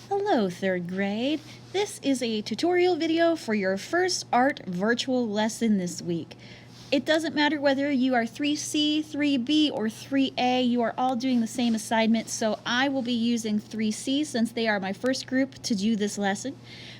Hello, third grade. This is a tutorial video for your first art virtual lesson this week. It doesn't matter whether you are 3C, 3B, or 3A, you are all doing the same assignment, so I will be using 3C since they are my first group to do this lesson.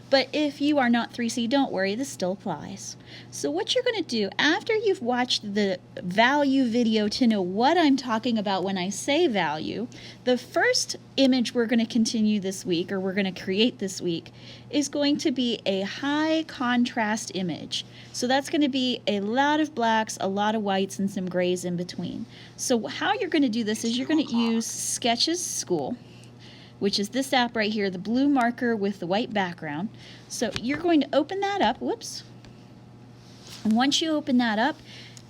But if you are not 3C, don't worry, this still applies. So what you're going to do, after you've watched the value video to know what I'm talking about when I say value, the first image we're going to continue this week, or we're going to create this week, is going to be a high contrast image. So that's going to be a lot of blacks, a lot of whites, and some grays in between. So how you're going to do this is you're going to use Sketches School, which is this app right here, the blue marker with the white background. So you're going to open that up, whoops. And once you open that up,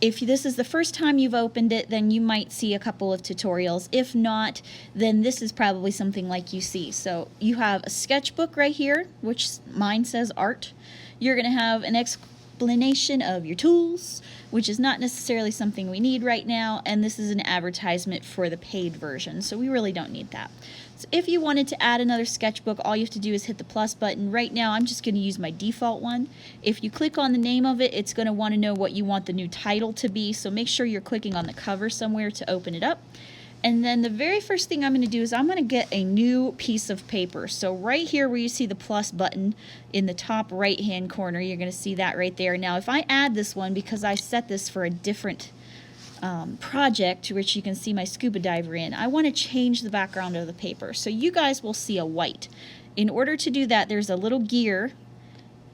if this is the first time you've opened it, then you might see a couple of tutorials. If not, then this is probably something like you see. So you have a sketchbook right here, which mine says art. You're going to have an explanation of your tools, which is not necessarily something we need right now, and this is an advertisement for the paid version, so we really don't need that. So if you wanted to add another sketchbook, all you have to do is hit the plus button. Right now I'm just going to use my default one. If you click on the name of it, it's going to want to know what you want the new title to be, so make sure you're clicking on the cover somewhere to open it up. And then the very first thing I'm going to do is I'm going to get a new piece of paper. So right here where you see the plus button in the top right hand corner, you're going to see that right there. Now if I add this one, because I set this for a different project, which you can see my scuba diver in, I want to change the background of the paper. So you guys will see a white. In order to do that, there's a little gear.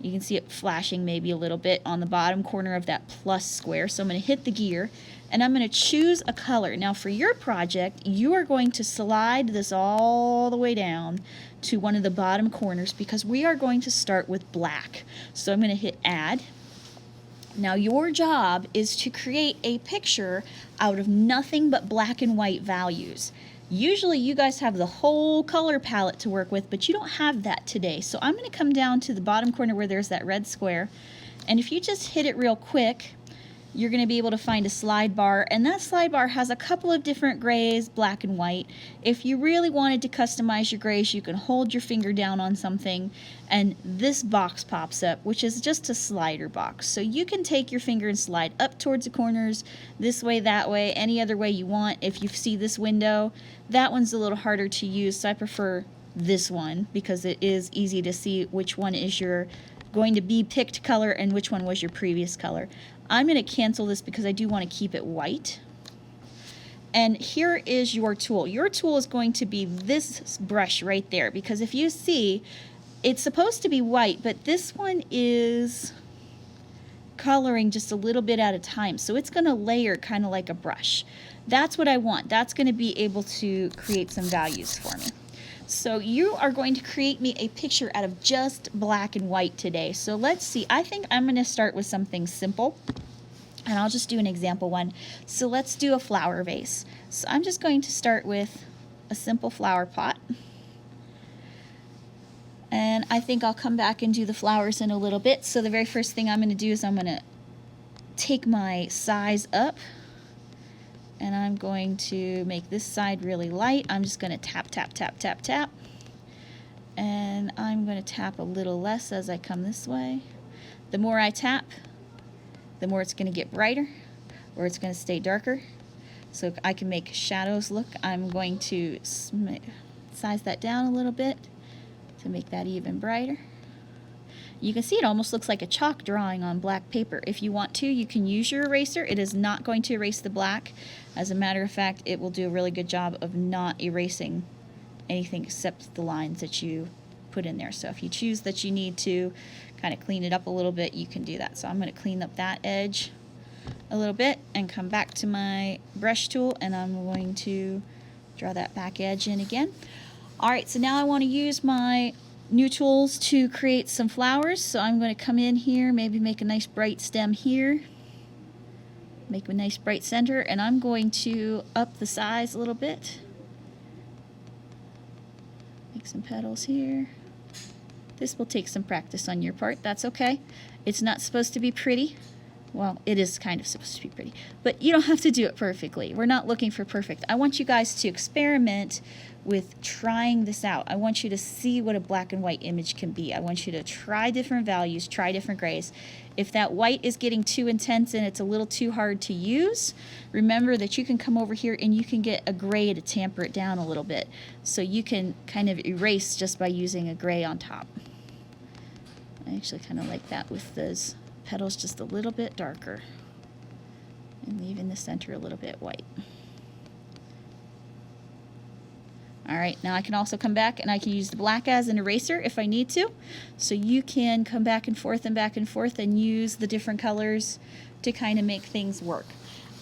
You can see it flashing maybe a little bit on the bottom corner of that plus square. So I'm going to hit the gear and I'm going to choose a color. Now for your project, you are going to slide this all the way down to one of the bottom corners because we are going to start with black. So I'm going to hit add. Now your job is to create a picture out of nothing but black and white values. Usually you guys have the whole color palette to work with, but you don't have that today. So I'm going to come down to the bottom corner where there's that red square, and if you just hit it real quick, you're going to be able to find a slide bar, and that slide bar has a couple of different grays, black and white. If you really wanted to customize your grays, you can hold your finger down on something and this box pops up, which is just a slider box. So you can take your finger and slide up towards the corners, this way, that way, any other way you want. If you see this window, that one's a little harder to use, so I prefer this one because it is easy to see which one is your going to be picked color and which one was your previous color. I'm going to cancel this because I do want to keep it white. And here is your tool. Your tool is going to be this brush right there, because if you see, it's supposed to be white, but this one is coloring just a little bit at a time, so it's going to layer kind of like a brush. That's what I want. That's going to be able to create some values for me. So you are going to create me a picture out of just black and white today. So let's see. I think I'm going to start with something simple, and I'll just do an example one. So let's do a flower vase. So I'm just going to start with a simple flower pot. And I think I'll come back and do the flowers in a little bit. So the very first thing I'm going to do is I'm going to take my size up, and I'm going to make this side really light. I'm just going to tap, tap, tap, tap, tap. And I'm going to tap a little less as I come this way. The more I tap, the more it's going to get brighter, or it's going to stay darker. So I can make shadows look. I'm going to size that down a little bit to make that even brighter. You can see it almost looks like a chalk drawing on black paper. If you want to, you can use your eraser. It is not going to erase the black. As a matter of fact, it will do a really good job of not erasing anything except the lines that you put in there. So if you choose that you need to kind of clean it up a little bit, you can do that. So I'm going to clean up that edge a little bit and come back to my brush tool, and I'm going to draw that back edge in again. Alright, so now I want to use my new tools to create some flowers. So I'm going to come in here, maybe make a nice bright stem here, make a nice bright center, and I'm going to up the size a little bit, make some petals here. This will take some practice on your part. That's okay. It's not supposed to be pretty. Well, it is kind of supposed to be pretty, but you don't have to do it perfectly. We're not looking for perfect. I want you guys to experiment with trying this out. I want you to see what a black and white image can be. I want you to try different values, try different grays. If that white is getting too intense and it's a little too hard to use, remember that you can come over here and you can get a gray to tamper it down a little bit. So you can kind of erase just by using a gray on top. I actually kind of like that with those petals just a little bit darker and leaving the center a little bit white. All right, now I can also come back and I can use the black as an eraser if I need to. So you can come back and forth and use the different colors to kind of make things work.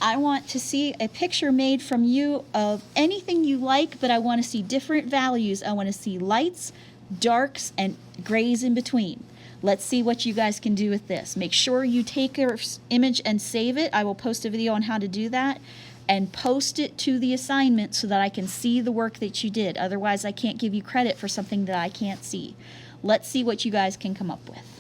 I want to see a picture made from you of anything you like, but I want to see different values. I want to see lights, darks, and grays in between. Let's see what you guys can do with this. Make sure you take your image and save it. I will post a video on how to do that. And post it to the assignment so that I can see the work that you did. Otherwise, I can't give you credit for something that I can't see. Let's see what you guys can come up with.